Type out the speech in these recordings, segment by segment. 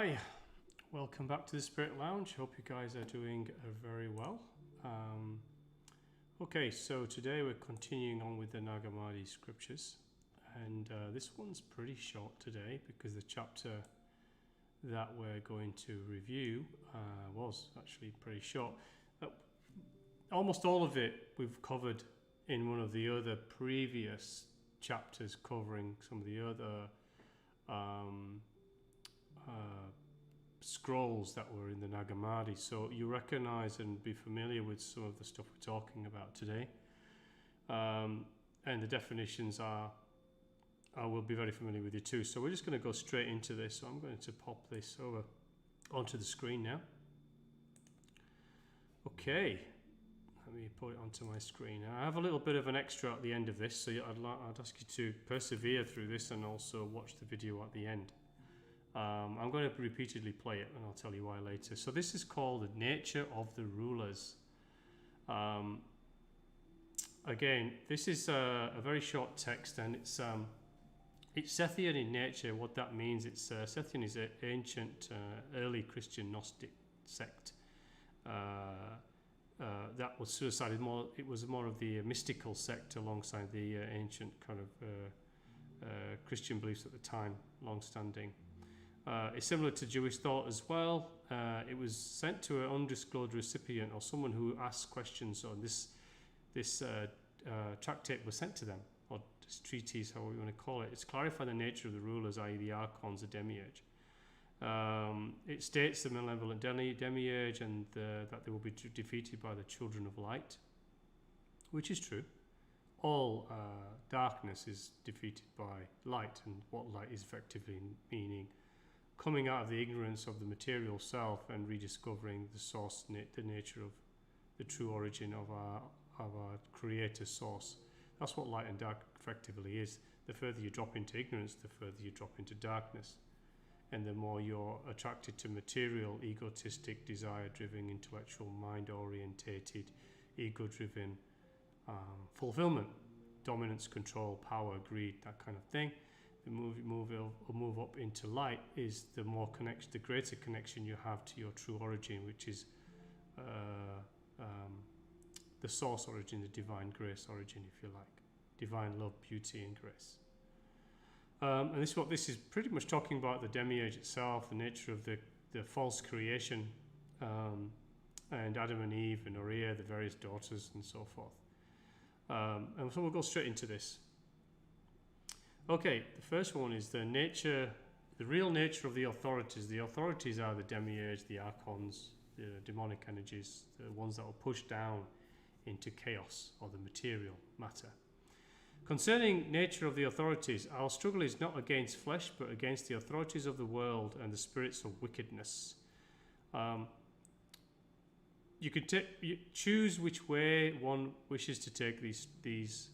Hi, welcome back to the Spirit Lounge. Hope you guys are doing very well. Okay, so today we're continuing on with the Nag Hammadi Scriptures, and this one's pretty short today because the chapter that we're going to review was actually pretty short. Almost all of it we've covered in one of the other previous chapters covering some of the other scrolls that were in the Nag Hammadi, so you recognize and be familiar with some of the stuff we're talking about today, and the definitions I will be very familiar with you too. So we're just going to go straight into this. So I'm going to pop this over onto the screen now. Okay, let me put it onto my screen. I have a little bit of an extra at the end of this, so I'd ask you to persevere through this and also watch the video at the end. I'm going to repeatedly play it and I'll tell you why later. So this is called The Nature of the Rulers. Again, this is a very short text, and it's Sethian in nature. What that means, Sethian is an ancient early Christian Gnostic sect that was suicided more. It was more of the mystical sect alongside the ancient kind of Christian beliefs at the time, long-standing. It's similar to Jewish thought as well. It was sent to an undisclosed recipient, or someone who asked questions on this tractate was sent to them, or this treatise, however you want to call it. It's clarifying the nature of the rulers, i.e. the archons, the demiurge. It states the malevolent demiurge and that they will be defeated by the children of light, which is true. All darkness is defeated by light, and what light is effectively meaning coming out of the ignorance of the material self and rediscovering the source, the nature of the true origin of our creator source. That's what light and dark effectively is. The further you drop into ignorance, the further you drop into darkness, and the more you're attracted to material, egotistic, desire-driven, intellectual, mind-orientated, ego-driven fulfillment, dominance, control, power, greed, that kind of thing. The move up into light is the greater connection you have to your true origin, which is the source origin, the divine grace origin, if you like, divine love, beauty, and grace. And this is pretty much talking about the demiurge itself, the nature of the false creation, and Adam and Eve and Noria, the various daughters, and so forth. And so we'll go straight into this. Okay, the first one is the real nature of the authorities. The authorities are the demiurge, the archons, the demonic energies, the ones that will push down into chaos or the material matter. Concerning nature of the authorities, our struggle is not against flesh, but against the authorities of the world and the spirits of wickedness. You could choose which way one wishes to take these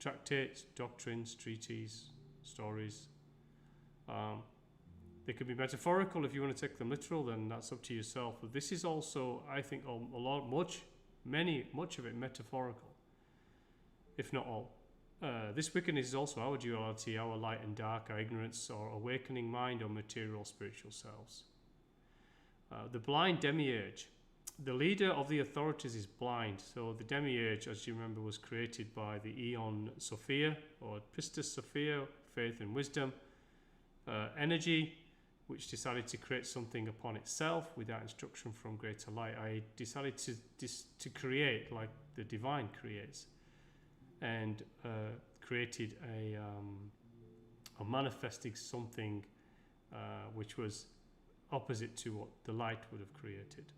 tractates, doctrines, treatises, stories. They could be metaphorical. If you want to take them literal, then that's up to yourself. But this is also, I think, much of it metaphorical, if not all. This wickedness is also our duality, our light and dark, our ignorance, or awakening mind, or material spiritual selves. The blind demiurge. The leader of the authorities is blind. So the demiurge, as you remember, was created by the Aeon Sophia, or Pistis Sophia, faith and wisdom, energy, which decided to create something upon itself without instruction from greater light. I decided to create like the divine creates, and created a manifesting something which was opposite to what the light would have created.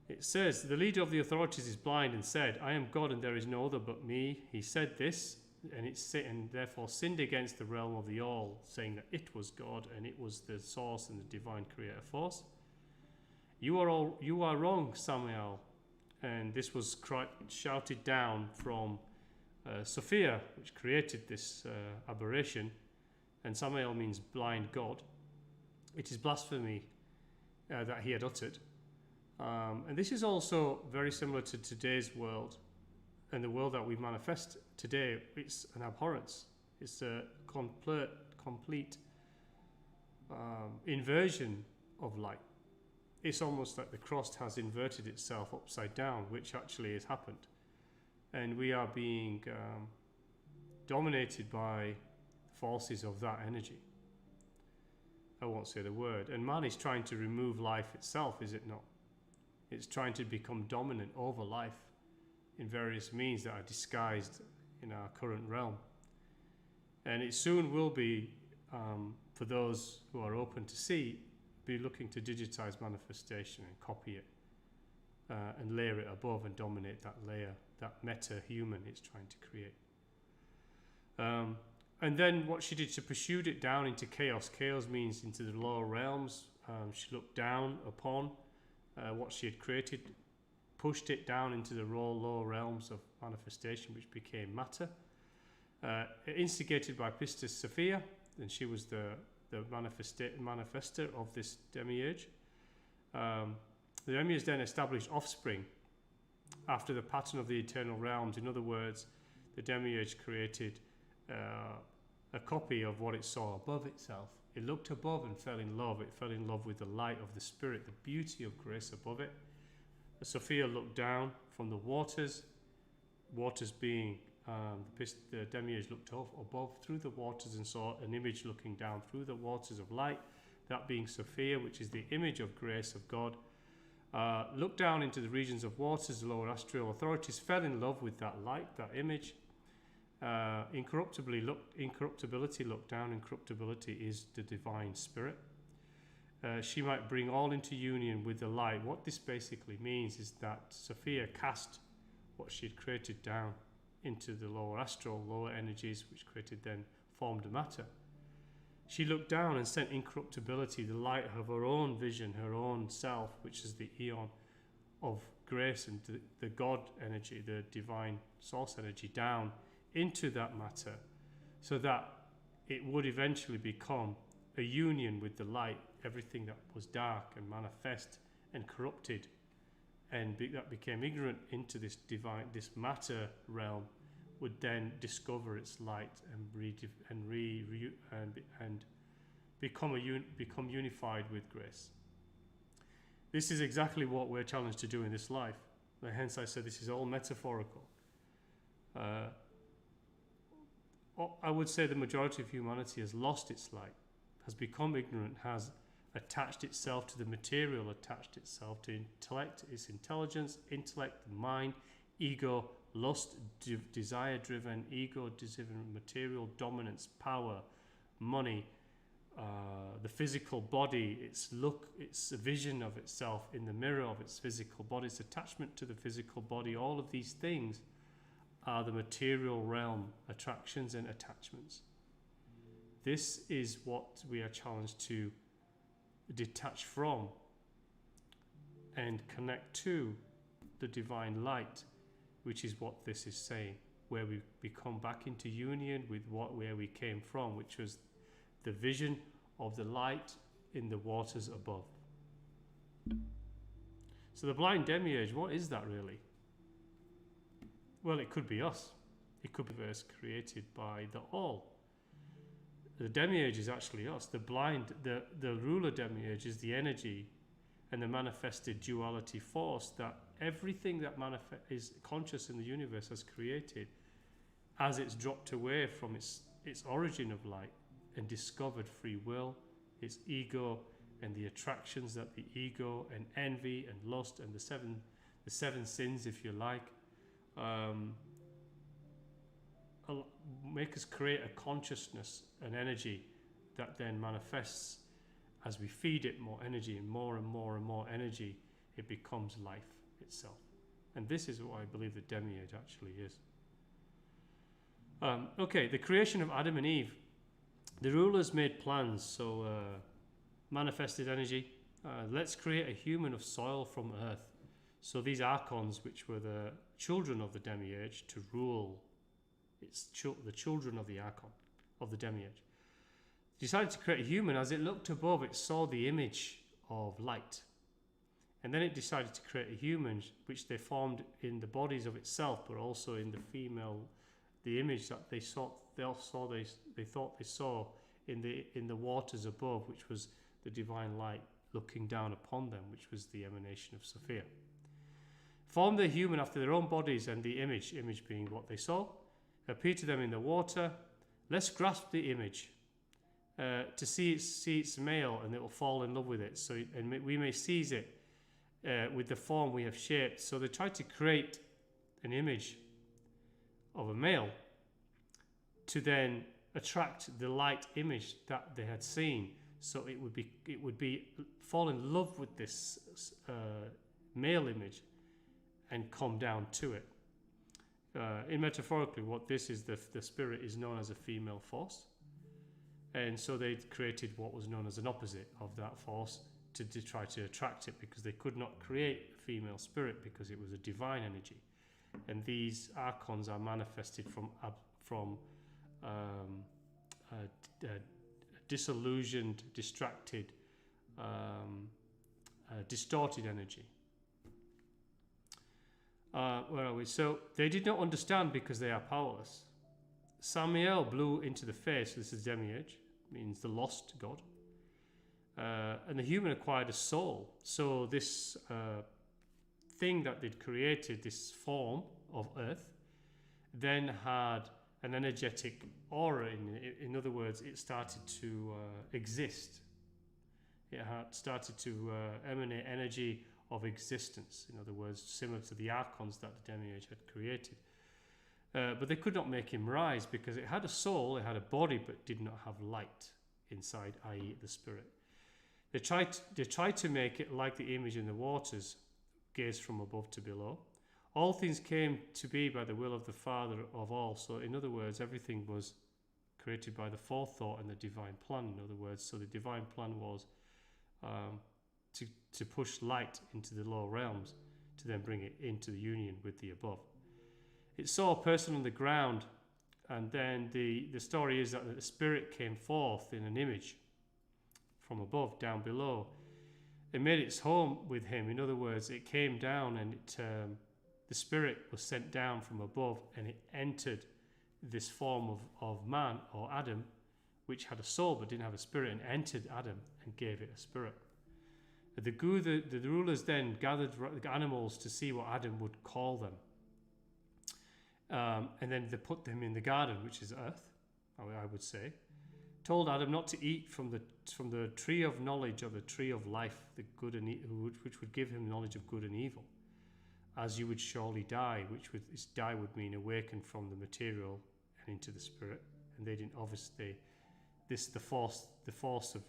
It says, the leader of the authorities is blind and said, I am God and there is no other but me. He said this, and therefore sinned against the realm of the all, saying that it was God and it was the source and the divine creator force. You are wrong, Samuel. And this was shouted down from Sophia, which created this aberration. And Samuel means blind God. It is blasphemy that he had uttered. And this is also very similar to today's world, and the world that we manifest today. It's an abhorrence. It's a complete inversion of light. It's almost like the cross has inverted itself upside down, which actually has happened. And we are being dominated by forces of that energy. I won't say the word. And man is trying to remove life itself, is it not? It's trying to become dominant over life in various means that are disguised in our current realm. And it soon will be, for those who are open to see, be looking to digitize manifestation and copy it and layer it above and dominate that layer, that meta-human it's trying to create. And then what she did, she pursued it down into chaos. Chaos means into the lower realms. She looked down upon what she had created, pushed it down into the raw lower realms of manifestation, which became matter. Instigated by Pistis Sophia, and she was the manifester of this demiurge. The demiurge then established offspring after the pattern of the eternal realms. In other words, the demiurge created a copy of what it saw above itself. It looked above and fell in love. It fell in love with the light of the Spirit, the beauty of grace above it. Sophia looked down from the waters being the demiurge looked above through the waters and saw an image looking down through the waters of light, that being Sophia, which is the image of grace of God. Looked down into the regions of waters, the lower astral authorities fell in love with that light, that image. Incorruptibility looked down. Incorruptibility is the divine spirit. She might bring all into union with the light. What this basically means is that Sophia cast what she had created down into the lower astral, lower energies, which created then formed matter. She looked down and sent incorruptibility, the light of her own vision, her own self, which is the eon of grace and the God energy, the divine source energy, down into that matter, so that it would eventually become a union with the light. Everything that was dark and manifest and corrupted and that became ignorant into this divine, this matter realm, would then discover its light and become unified with grace. This is exactly what we're challenged to do in this life. Hence I said this is all metaphorical. I would say the majority of humanity has lost its light, has become ignorant, has attached itself to the material, attached itself to intellect, its intelligence, intellect, mind, ego, lust, desire-driven, ego-driven, material dominance, power, money, the physical body, its look, its vision of itself in the mirror of its physical body, its attachment to the physical body. All of these things are the material realm attractions and attachments. This is what we are challenged to detach from and connect to the divine light, which is what this is saying, where we become back into union with where we came from, which was the vision of the light in the waters above. So the blind demiurge, what is that really? Well, it could be us. It could be a verse created by the all. The demiurge is actually us. The blind, the ruler demiurge is the energy and the manifested duality force that everything that is conscious in the universe has created as it's dropped away from its origin of light and discovered free will, its ego and the attractions that the ego and envy and lust and the seven sins, if you like, make us create a consciousness, an energy that then manifests as we feed it more energy and more and more and more energy. It becomes life itself, and this is what I believe the demiurge actually is. Okay, the creation of Adam and Eve. The rulers made plans, so manifested energy. Let's create a human of soil from earth. So these archons, which were the children of the demiurge, to rule the children of the archon, of the demiurge, decided to create a human. As it looked above, it saw the image of light. And then it decided to create a human, which they formed in the bodies of itself, but also in the female, the image that they thought they saw in the waters above, which was the divine light looking down upon them, which was the emanation of Sophia. Formed the human after their own bodies, and the image being what they saw, appeared to them in the water. Let's grasp the image to see its male, and it will fall in love with it. So, and we may seize it with the form we have shaped. So they tried to create an image of a male to then attract the light image that they had seen. So it would be fall in love with this male image and come down to it. In metaphorically, what this is, the spirit is known as a female force, and so they created what was known as an opposite of that force to try to attract it, because they could not create a female spirit because it was a divine energy. And these archons are manifested from disillusioned, distracted, distorted energy. Where are we? So they did not understand because they are powerless. Sabaeoth blew into the face. This is demiurge, means the lost god. And the human acquired a soul. So this thing that they'd created, this form of earth, then had an energetic aura in other words, it started to exist. It had started to emanate energy of existence. In other words, similar to the archons that the demiurge had created. But they could not make him rise because it had a soul, it had a body, but did not have light inside, i.e. the spirit. They tried to make it like the image in the waters, gaze from above to below. All things came to be by the will of the Father of all. So in other words, everything was created by the forethought and the divine plan. In other words, so the divine plan was to push light into the lower realms, to then bring it into the union with the above. It saw a person on the ground, and then the story is that the spirit came forth in an image from above down below. It made its home with him. In other words, it came down, and the spirit was sent down from above, and it entered this form of man, or Adam, which had a soul but didn't have a spirit, and entered Adam and gave it a spirit. The rulers then gathered the animals to see what Adam would call them. And then they put them in the garden, which is earth, I would say. Told Adam not to eat from the tree of knowledge, or the tree of life, the good and which would give him knowledge of good and evil, as you would surely die. This die would mean awaken from the material and into the spirit. And they didn't, obviously. The force of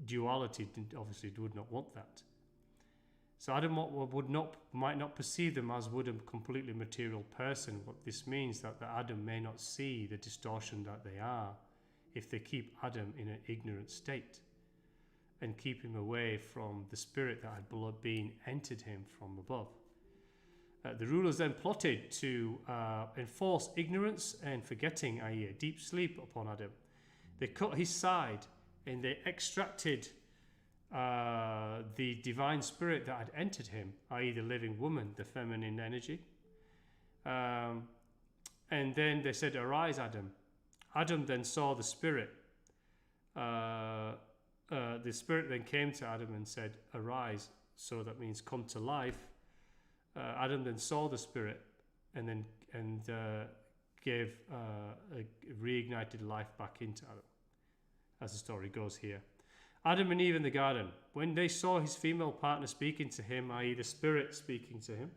duality would not want that. So Adam might not perceive them as would a completely material person. What this means that Adam may not see the distortion that they are if they keep Adam in an ignorant state and keep him away from the spirit that had been entered him from above. The rulers then plotted to enforce ignorance and forgetting, i.e. a deep sleep upon Adam. They cut his side, and they extracted the divine spirit that had entered him, i.e. the living woman, the feminine energy. And then they said, "Arise, Adam." Adam then saw the spirit. The spirit then came to Adam and said, "Arise." So that means come to life. Adam then saw the spirit and gave reignited life back into Adam, as the story goes here. Adam and Eve in the garden, when they saw his female partner speaking to him, i.e. the spirit speaking to him,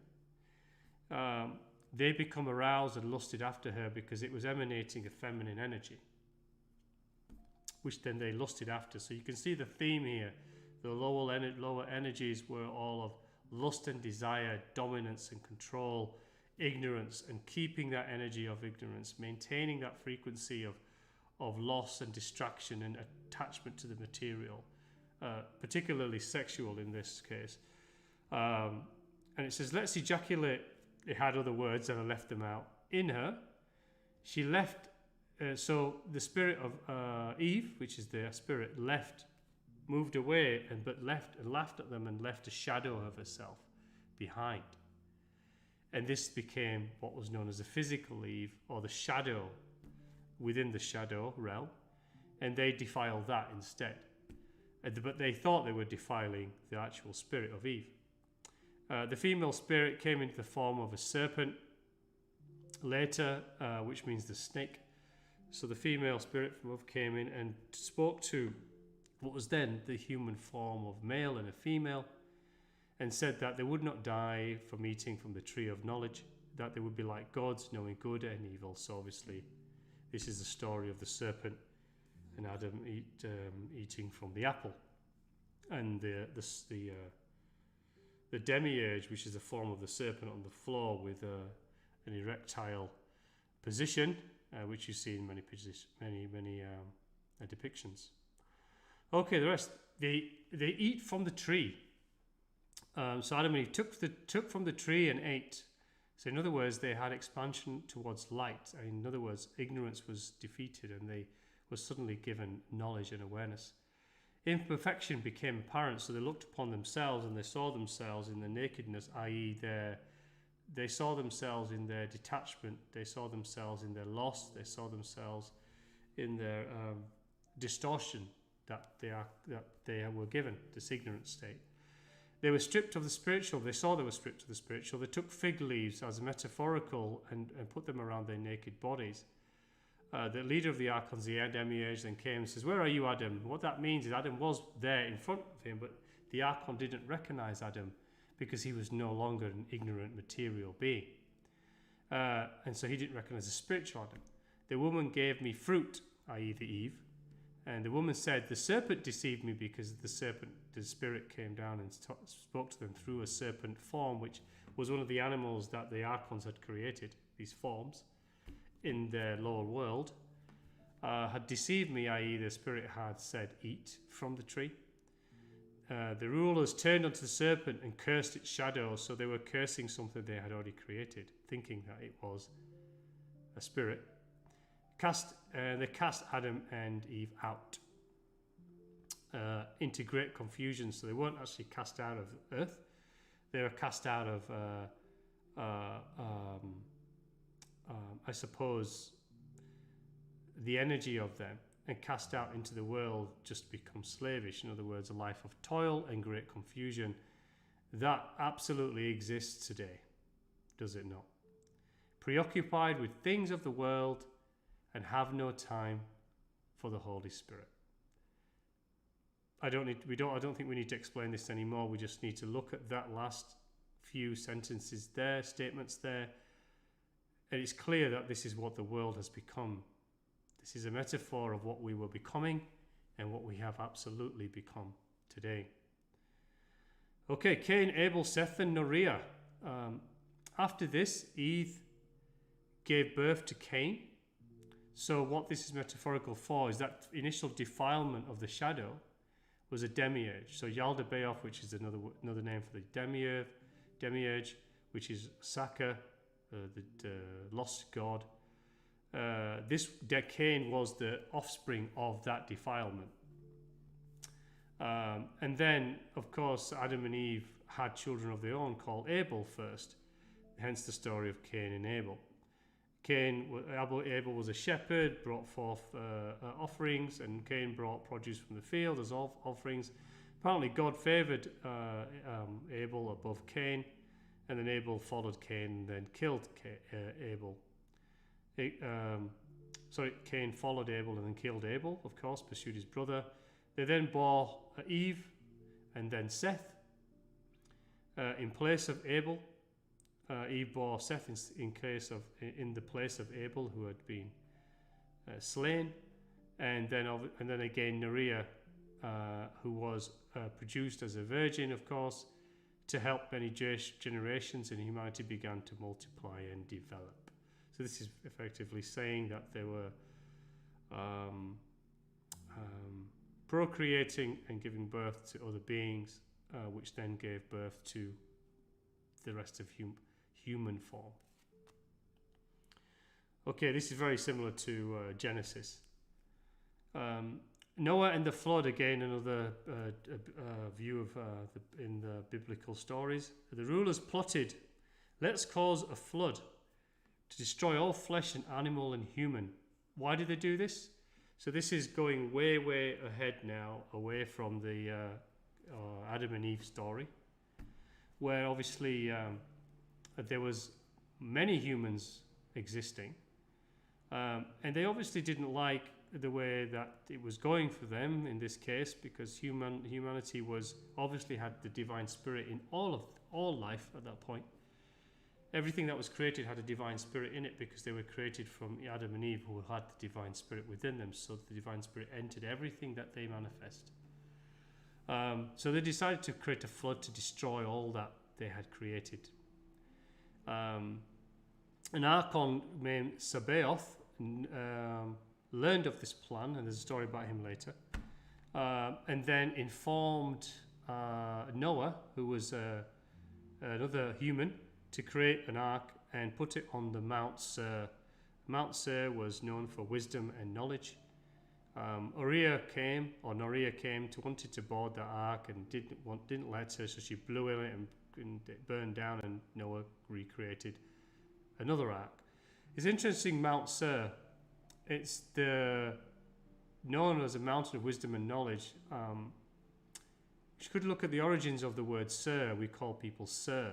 they become aroused and lusted after her because it was emanating a feminine energy, which then they lusted after. So you can see the theme here. The lower energies were all of lust and desire, dominance and control, ignorance, and keeping that energy of ignorance, maintaining that frequency of loss and distraction and attachment to the material, particularly sexual in this case. And it says, "Let's ejaculate." It had other words and I left them out. In her, she left, so the spirit of Eve, which is their spirit, moved away but left and laughed at them and left a shadow of herself behind. And this became what was known as the physical Eve, or the shadow within the shadow realm. and they defiled that instead. But they thought they were defiling the actual spirit of Eve. The female spirit came into the form of a serpent later, which means the snake. So the female spirit from above came in and spoke to what was then the human form of male and a female, and said that they would not die from eating from the tree of knowledge, that they would be like gods, knowing good and evil. So obviously this is the story of the serpent and Adam eating from the apple, and the demiurge, which is the form of the serpent on the floor with an erectile position, which you see in many depictions. Okay, the rest, they eat from the tree. So Adam and Eve took from the tree and ate. So in other words, they had expansion towards light. In other words, ignorance was defeated and they were suddenly given knowledge and awareness. Imperfection became apparent, so they looked upon themselves and they saw themselves in their nakedness, i.e. they saw themselves in their detachment, they saw themselves in their loss, they saw themselves in their distortion that they were given, this ignorant state. They were stripped of the spiritual. They saw they were stripped of the spiritual. They took fig leaves as metaphorical and put them around their naked bodies. The leader of the archons, the demiurge, then came and says, "Where are you, Adam?" What that means is Adam was there in front of him, but the archon didn't recognize Adam because he was no longer an ignorant material being. And so he didn't recognize the spiritual Adam. The woman gave me fruit, i.e. the Eve. And the woman said, "The serpent deceived me," because the spirit came down and spoke to them through a serpent form, which was one of the animals that the archons had created, these forms, in their lower world, had deceived me, i.e. the spirit had said, "Eat from the tree." The rulers turned unto the serpent and cursed its shadow, so they were cursing something they had already created, thinking that it was a spirit. They cast Adam and Eve out into great confusion. So they weren't actually cast out of earth; they were cast out of, I suppose, the energy of them, and cast out into the world just to become slavish. In other words, a life of toil and great confusion that absolutely exists today, does it not? Preoccupied with things of the world and have no time for the Holy Spirit. I don't think we need to explain this anymore. We just need to look at that last few sentences there, statements there, and it's clear that this is what the world has become. This is a metaphor of what we were becoming and what we have absolutely become today. Okay, Cain, Abel, Seth, and Noria. After this, Eve gave birth to Cain. So what this is metaphorical for is that initial defilement of the shadow was a demiurge. So Sabaeoth, which is another name for the demiurge, which is Saka, the lost god. Cain was the offspring of that defilement. And then, of course, Adam and Eve had children of their own called Abel first, hence the story of Cain and Abel. Abel was a shepherd, brought forth offerings, and Cain brought produce from the field as offerings. Apparently God favoured Abel above Cain, and then Abel followed Cain and then killed Abel. Cain followed Abel and then killed Abel, of course, pursued his brother. They then bore Eve and then Seth in place of Abel. Eve bore Seth in the place of Abel, who had been slain, and then again Noria, who was produced as a virgin, of course, to help many generations, and humanity began to multiply and develop. So this is effectively saying that they were procreating and giving birth to other beings, which then gave birth to the rest of human form. Okay, this is very similar to Genesis. Noah and the flood, again, another view of in the biblical stories. The rulers plotted, "Let's cause a flood to destroy all flesh and animal and human." Why did they do this? So this is going way, way ahead now, away from the Adam and Eve story, where obviously there was many humans existing, and they obviously didn't like the way that it was going for them in this case, because humanity was obviously had the divine spirit in all life at that point. Everything that was created had a divine spirit in it, because they were created from Adam and Eve, who had the divine spirit within them. So the divine spirit entered everything that they manifest. So they decided to create a flood to destroy all that they had created. An archon named Sabaeoth learned of this plan, and there's a story about him later, and then informed Noah, who was another human, to create an ark and put it on the Mount Ser. Mount Ser was known for wisdom and knowledge. Noria came wanted to board the ark and didn't let her, so she blew in it and it burned down, and Noah recreated another ark. It's interesting, Mount Ser. It's known as a mountain of wisdom and knowledge. You could look at the origins of the word sir. We call people sir.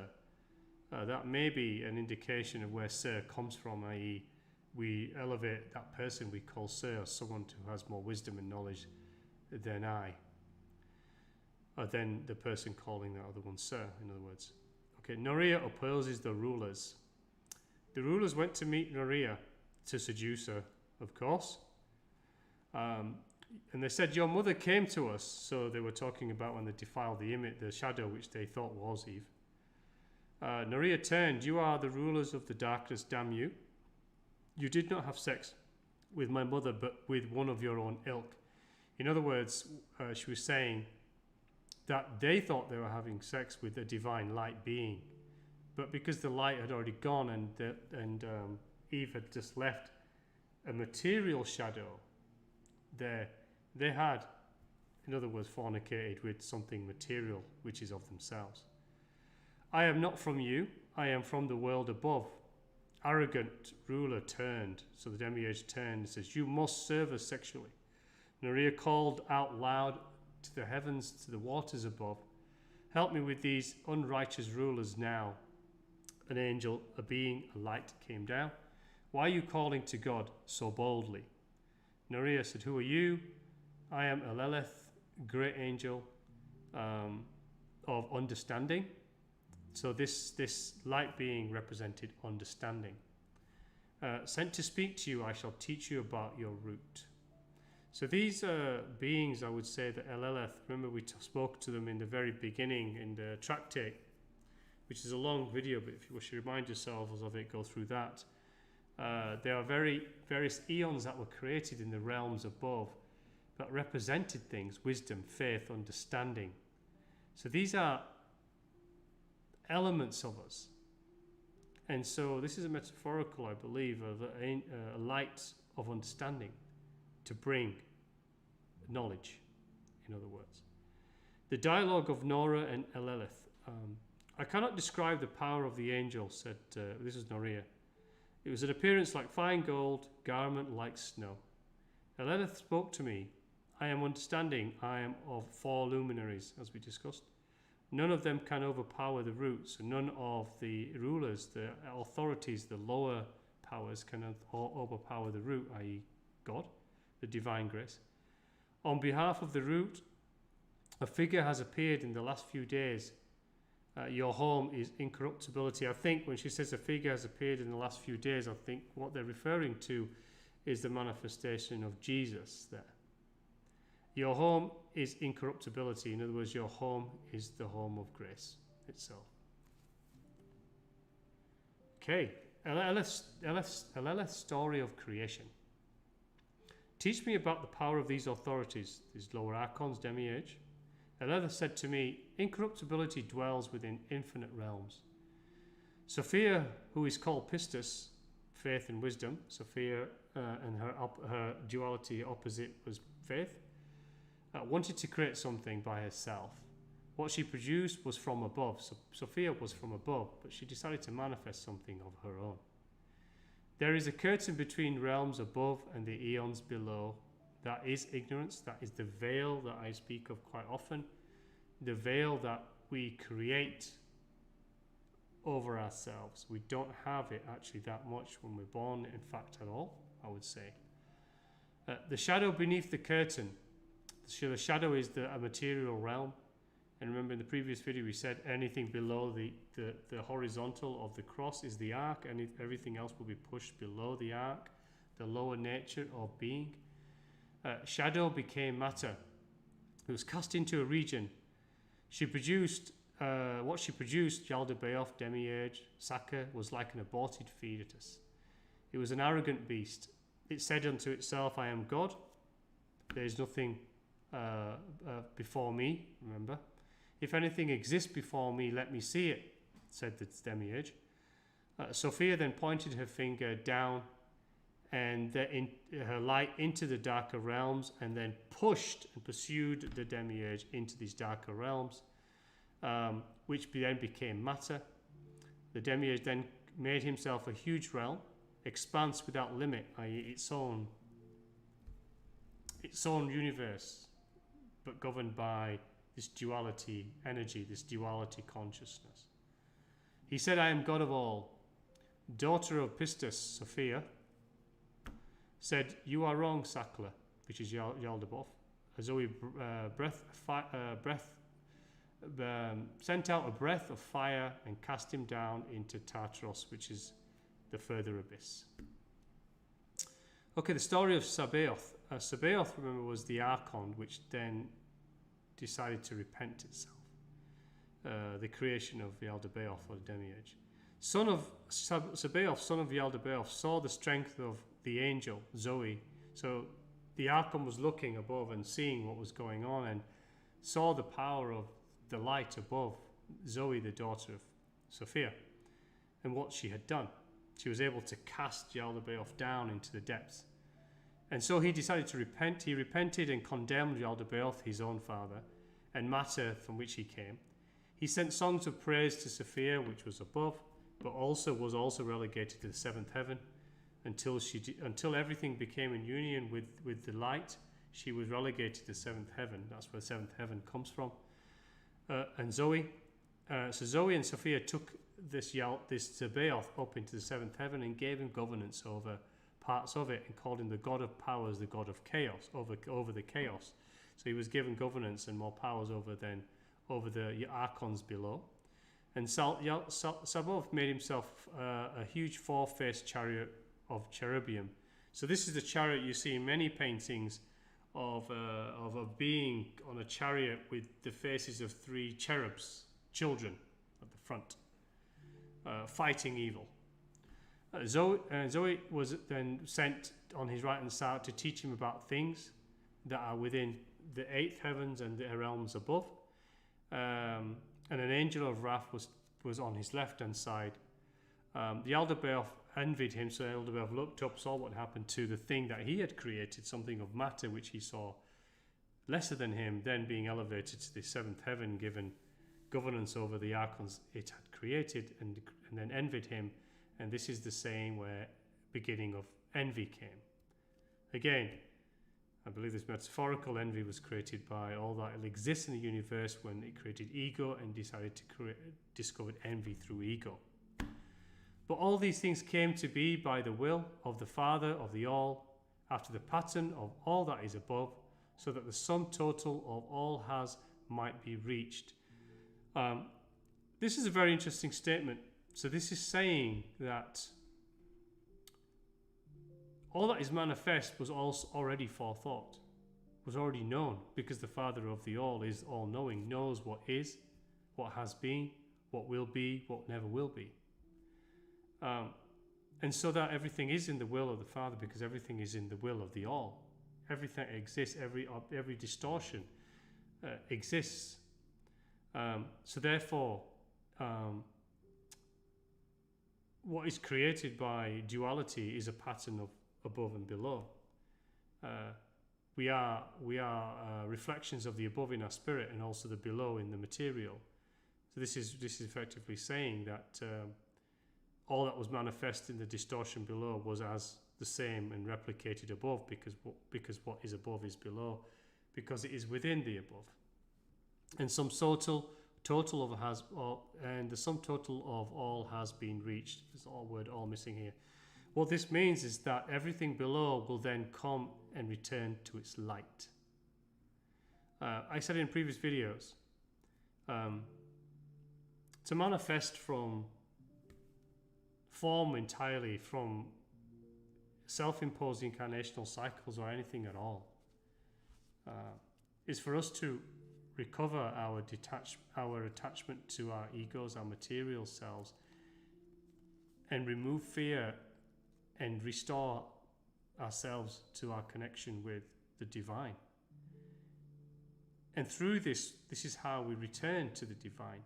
That may be an indication of where sir comes from, i.e. we elevate that person we call sir as someone who has more wisdom and knowledge than I, or than the person calling that other one sir, in other words. Okay, Noria opposes the rulers. The rulers went to meet Noria to seduce her, of course. And they said, your mother came to us. So they were talking about when they defiled the image, the shadow which they thought was Eve. Noria turned, you are the rulers of the darkness, damn you. You did not have sex with my mother, but with one of your own ilk. In other words, she was saying that they thought they were having sex with a divine light being. But because the light had already gone and Eve had just left a material shadow there, they had, in other words, fornicated with something material, which is of themselves. I am not from you, I am from the world above. Arrogant ruler turned, so the demiurge turned and says, you must serve us sexually. Noria called out loud to the heavens, to the waters above, help me with these unrighteous rulers now. An angel, a being, a light came down. Why are you calling to God so boldly? Noria said, who are you? I am Lilith, great angel of understanding. So this light being represented understanding. Sent to speak to you, I shall teach you about your root. So these beings, I would say that Lilith, remember we spoke to them in the very beginning in the Tractate, which is a long video, but if you wish to remind yourselves of it, go through that. There are various eons that were created in the realms above that represented things, wisdom, faith, understanding. So these are elements of us. And so this is a metaphorical, I believe, of a light of understanding to bring knowledge, in other words. The dialogue of Noria and Lilith. I cannot describe the power of the angel, said, this is Noria. It was an appearance like fine gold, garment like snow. Lilith spoke to me. I am understanding. I am of 4 luminaries, as we discussed. None of them can overpower the roots, and none of the rulers, the authorities, the lower powers can overpower the root, i.e. God, the divine grace. On behalf of the root, a figure has appeared in the last few days. Your home is incorruptibility. I think when she says a figure has appeared in the last few days, I think what they're referring to is the manifestation of Jesus there. Your home is incorruptibility. In other words, your home is the home of grace itself. Okay, Lilith's story of creation. Teach me about the power of these authorities, these lower archons, demiurge. Lilith said to me, incorruptibility dwells within infinite realms. Sophia, who is called Pistis, faith and wisdom, Sophia and her duality opposite was faith, wanted to create something by herself. What she produced was from above. So Sophia was from above, but she decided to manifest something of her own. There is a curtain between realms above and the eons below. That is ignorance. That is the veil that I speak of quite often. The veil that we create over ourselves. We don't have it actually that much when we're born, in fact, at all, I would say. The shadow beneath the curtain. The shadow is a material realm. And remember in the previous video we said anything below the horizontal of the cross is the ark, and everything else will be pushed below the ark, the lower nature of being. Shadow became matter. It was cast into a region. She produced, what she produced, Yaldabaoth, demiurge, Saka, was like an aborted fetus. It was an arrogant beast. It said unto itself, I am God. There is nothing before me, remember. If anything exists before me, let me see it, said the demiurge. Sophia then pointed her finger down and her light into the darker realms, and then pushed and pursued the demiurge into these darker realms, which then became matter. The demiurge then made himself a huge realm, expanse without limit, i.e. its own universe, but governed by this duality energy, this duality consciousness. He said, I am God of all. Daughter of Pistis, Sophia, said, you are wrong, Sakla, which is Yaldabaoth. Zoe sent out a breath of fire and cast him down into Tartaros, which is the further abyss. Okay, the story of Sabaeoth. Sabaeoth, remember, was the archon, which then decided to repent itself. The creation of Yaldabaoth, or the demiurge. Son of Sabaeoth, son of Yaldabaoth, saw the strength of the angel, Zoe. So the archon was looking above and seeing what was going on, and saw the power of the light above Zoe, the daughter of Sophia, and what she had done. She was able to cast Yaldabaoth down into the depths. And so he decided to repent. He repented and condemned Yaldabaoth, his own father, and matter from which he came. He sent songs of praise to Sophia, which was above, but was also relegated to the seventh heaven until everything became in union with the light. She was relegated to the seventh heaven. That's where the seventh heaven comes from. And Zoe, so Zoe and Sophia took this Sabaeoth up into the seventh heaven and gave him governance over parts of it, and called him the god of powers, the god of chaos, over the chaos. So he was given governance and more powers over the archons below. And Sabaeoth made himself a huge four-faced chariot of cherubim. So this is the chariot you see in many paintings of a being on a chariot with the faces of three cherubs, children at the front, fighting evil. Zoe was then sent on his right hand side to teach him about things that are within the eighth heavens and the realms above. And an angel of wrath was on his left hand side. The Yaldabaoth envied him, so Yaldabaoth looked up, saw what happened to the thing that he had created, something of matter which he saw lesser than him, then being elevated to the seventh heaven, given governance over the archons it had created, and then envied him. And this is the same where beginning of envy came. Again, I believe this metaphorical envy was created by all that exists in the universe when it created ego and decided to discover envy through ego. But all these things came to be by the will of the Father of the all, after the pattern of all that is above, so that the sum total of all might be reached. This is a very interesting statement. So this is saying that all that is manifest was also already forethought, was already known, because the Father of the all is all-knowing, knows what is, what has been, what will be, what never will be. And so that everything is in the will of the Father, because everything is in the will of the all. Everything exists, every distortion exists. So therefore, what is created by duality is a pattern of above and below. We are reflections of the above in our spirit, and also the below in the material. So this is effectively saying that all that was manifest in the distortion below was as the same and replicated above, because what is above is below, because it is within the above. And some total of has, and the sum total of all has been reached. There's a word all missing here. What this means is that everything below will then come and return to its light. I said in previous videos, to manifest from form entirely, from self-imposed incarnational cycles or anything at all, is for us to recover our attachment to our egos, our material selves, and remove fear and restore ourselves to our connection with the divine. And through this is how we return to the divine.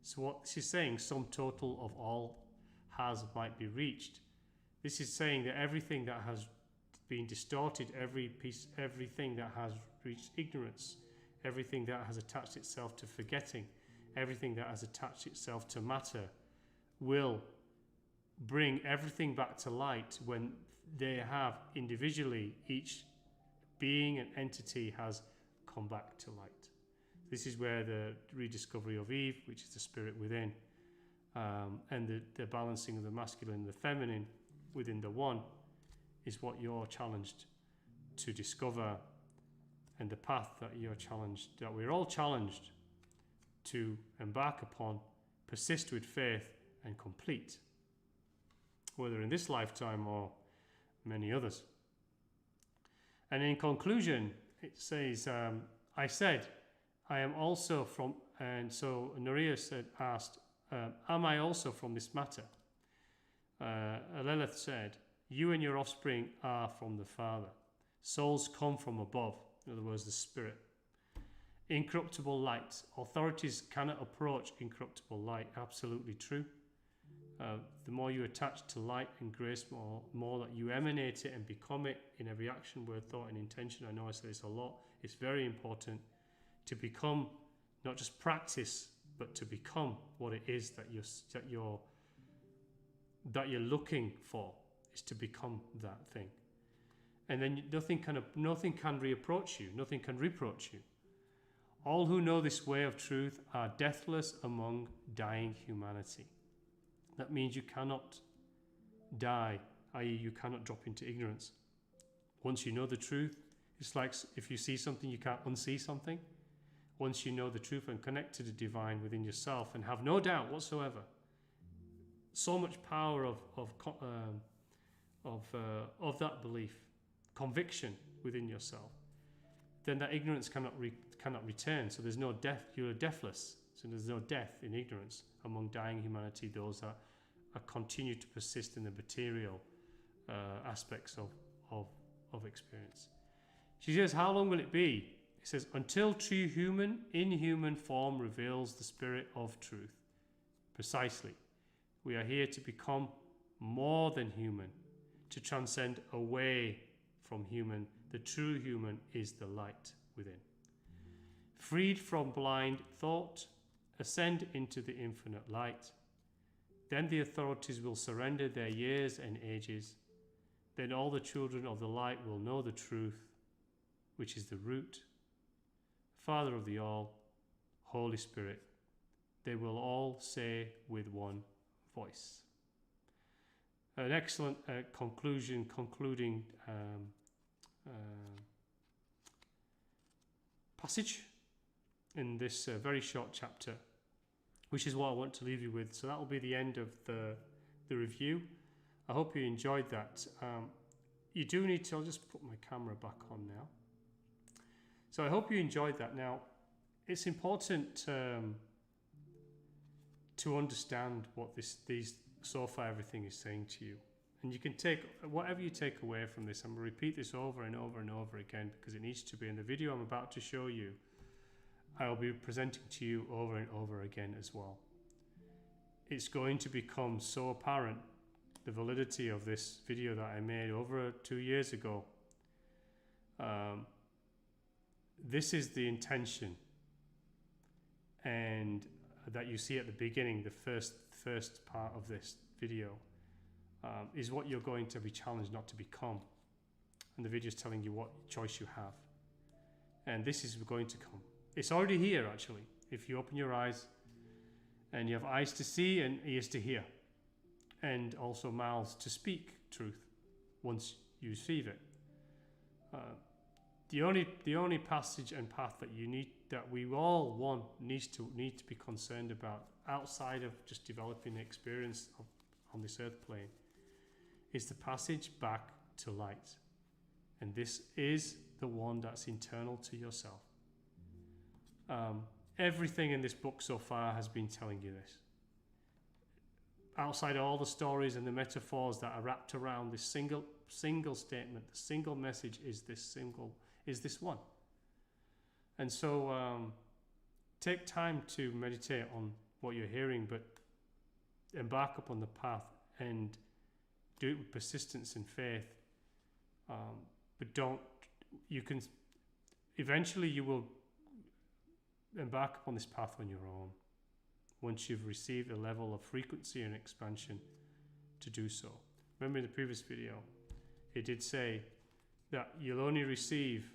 So what this is saying, sum total of all might be reached. This is saying that everything that has been distorted, everything that has reached ignorance, everything that has attached itself to forgetting, everything that has attached itself to matter, will bring everything back to light when they have individually, each being and entity has come back to light. This is where the rediscovery of Eve, which is the spirit within, and the balancing of the masculine and the feminine within the one, is what you're challenged to discover, and the path that we're all challenged to embark upon, persist with faith, and complete, whether in this lifetime or many others. And in conclusion, it says, I said, I am also from, and so Noria asked, am I also from this matter? Lilith said, you and your offspring are from the Father. Souls come from above, in other words, the Spirit. Incorruptible light. Authorities cannot approach incorruptible light. Absolutely true. The more you attach to light and grace, more that you emanate it and become it in every action, word, thought, and intention. I know I say this a lot. It's very important to become, not just practice, but to become what it is that you're looking for, is to become that thing. And then nothing can reapproach you, nothing can reproach you. All who know this way of truth are deathless among dying humanity. That means you cannot die, i.e. you cannot drop into ignorance. Once you know the truth, it's like if you see something, you can't unsee something. Once you know the truth and connect to the divine within yourself and have no doubt whatsoever, so much power of that belief, conviction within yourself, then that ignorance cannot return. So there's no death. You're deathless. So there's no death in ignorance among dying humanity, those that continue to persist in the material aspects of experience. She says, how long will it be? It says, until true human in human form reveals the spirit of truth. Precisely. We are here to become more than human, to transcend away from human. The true human is the light within. Freed from blind thought, ascend into the infinite light. Then the authorities will surrender their years and ages. Then all the children of the light will know the truth, which is the root, Father of the all, Holy Spirit. They will all say with one voice. An excellent concluding passage in this very short chapter, which is what I want to leave you with. So that will be the end of the review. I hope you enjoyed that. You do need to, I'll just put my camera back on now. So I hope you enjoyed that. Now, it's important to understand what so far everything is saying to you. And you can take whatever you take away from this. I'm going to repeat this over and over and over again because it needs to be. In the video I'm about to show you, I'll be presenting to you over and over again as well. It's going to become so apparent, the validity of this video that I made over 2 years ago. This is the intention, and that you see at the beginning, the first part of this video. is what you're going to be challenged not to become. And the video is telling you what choice you have. And this is going to come. It's already here, actually. If you open your eyes and you have eyes to see and ears to hear, and also mouths to speak truth once you receive it. The only passage and path that you need, that we all need to be concerned about, outside of just developing the experience on this earth plane, is the passage back to light. And this is the one that's internal to yourself. Everything in this book so far has been telling you this. Outside all the stories and the metaphors that are wrapped around this single statement, the single message is this one. And so take time to meditate on what you're hearing, but embark upon the path and do it with persistence and faith. But eventually you will embark upon this path on your own, once you've received a level of frequency and expansion to do so. Remember in the previous video, it did say that you'll only receive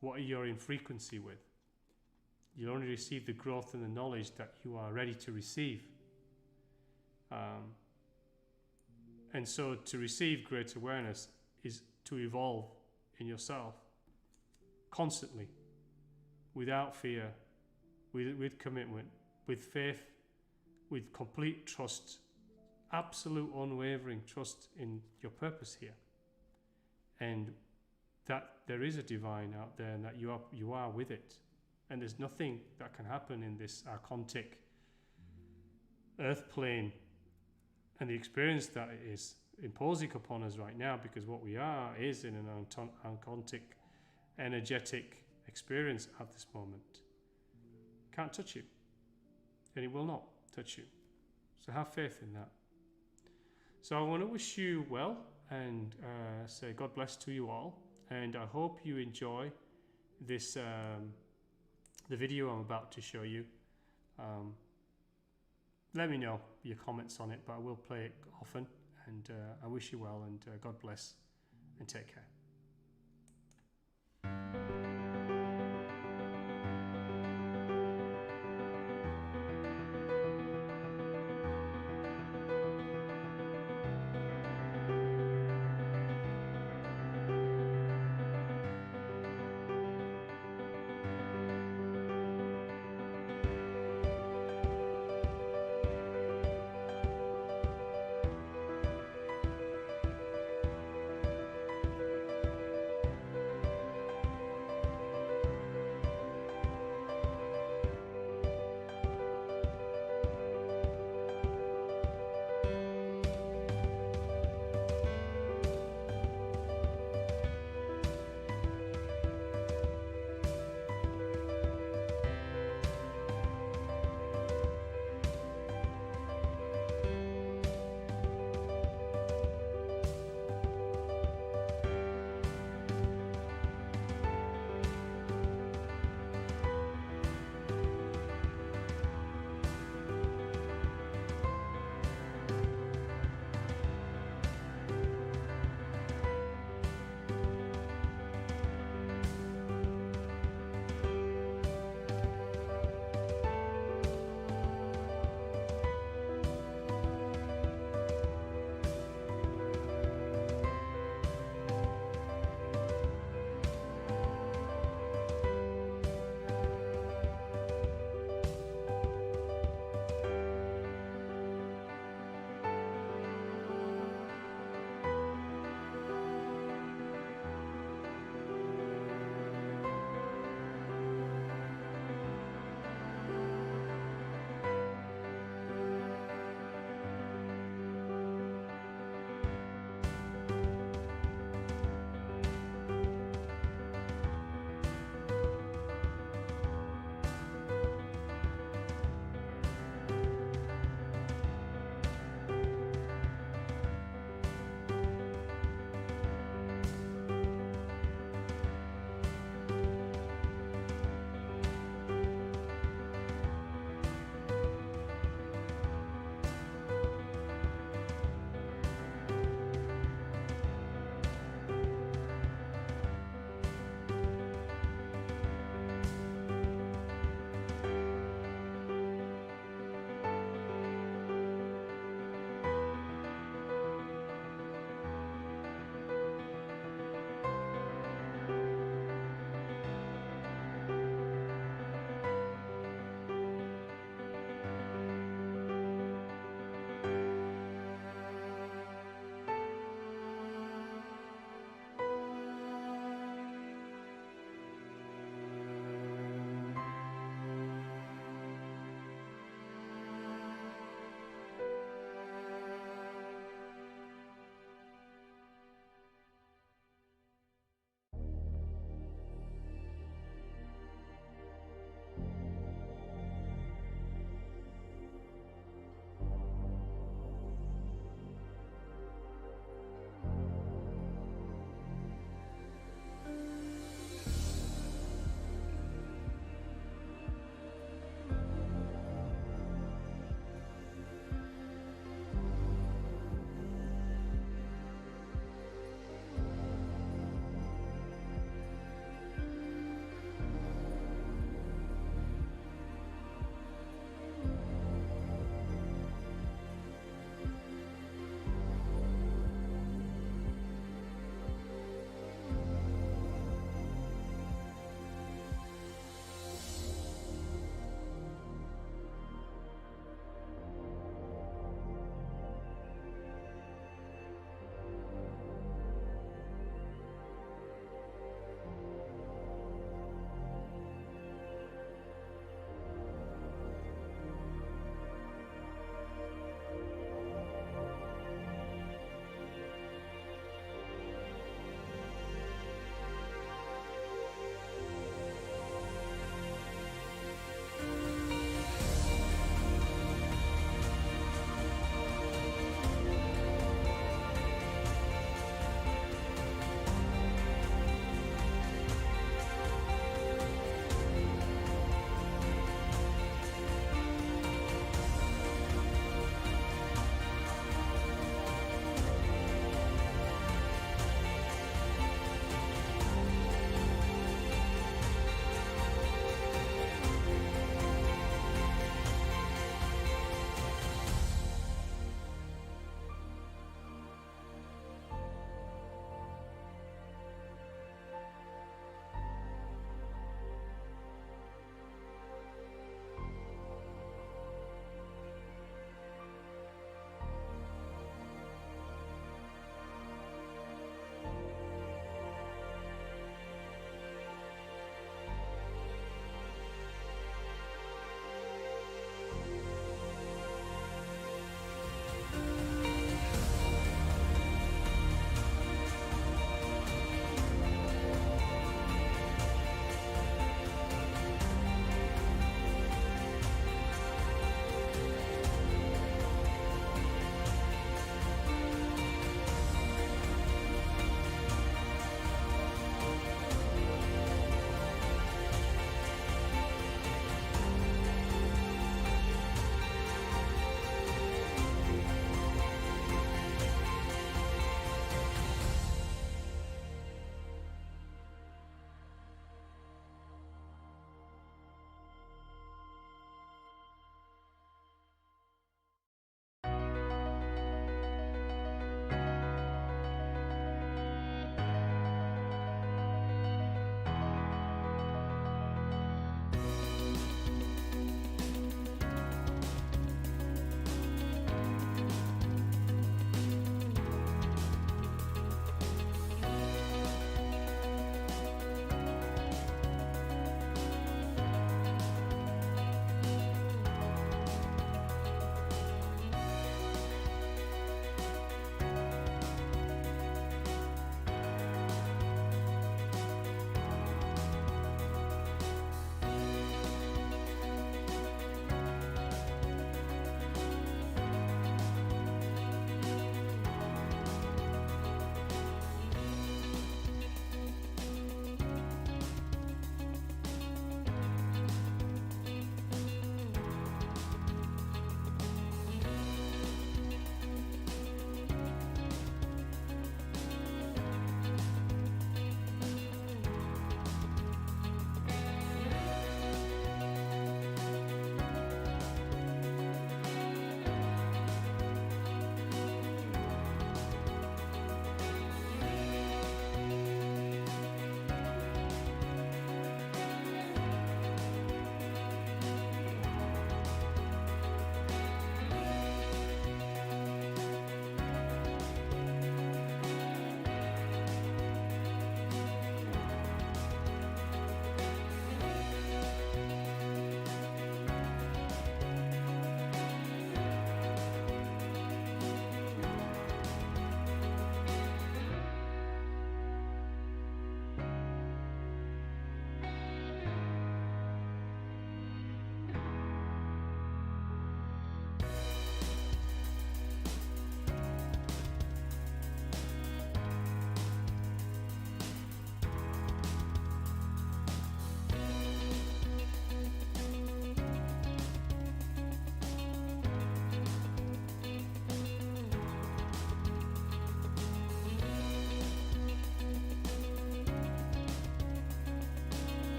what you're in frequency with. You'll only receive the growth and the knowledge that you are ready to receive. And so to receive great awareness is to evolve in yourself constantly, without fear, with commitment, with faith, with complete trust, absolute unwavering trust in your purpose here, and that there is a divine out there and that you are with it, and there's nothing that can happen in this archontic earth plane and the experience that it is imposing upon us right now, because what we are is in an archontic energetic experience at this moment. Can't touch you, and it will not touch you. So have faith in that. So I want to wish you well and say God bless to you all, and I hope you enjoy this the video I'm about to show you. Let me know your comments on it, but I will play it often, and I wish you well, and God bless, and take care.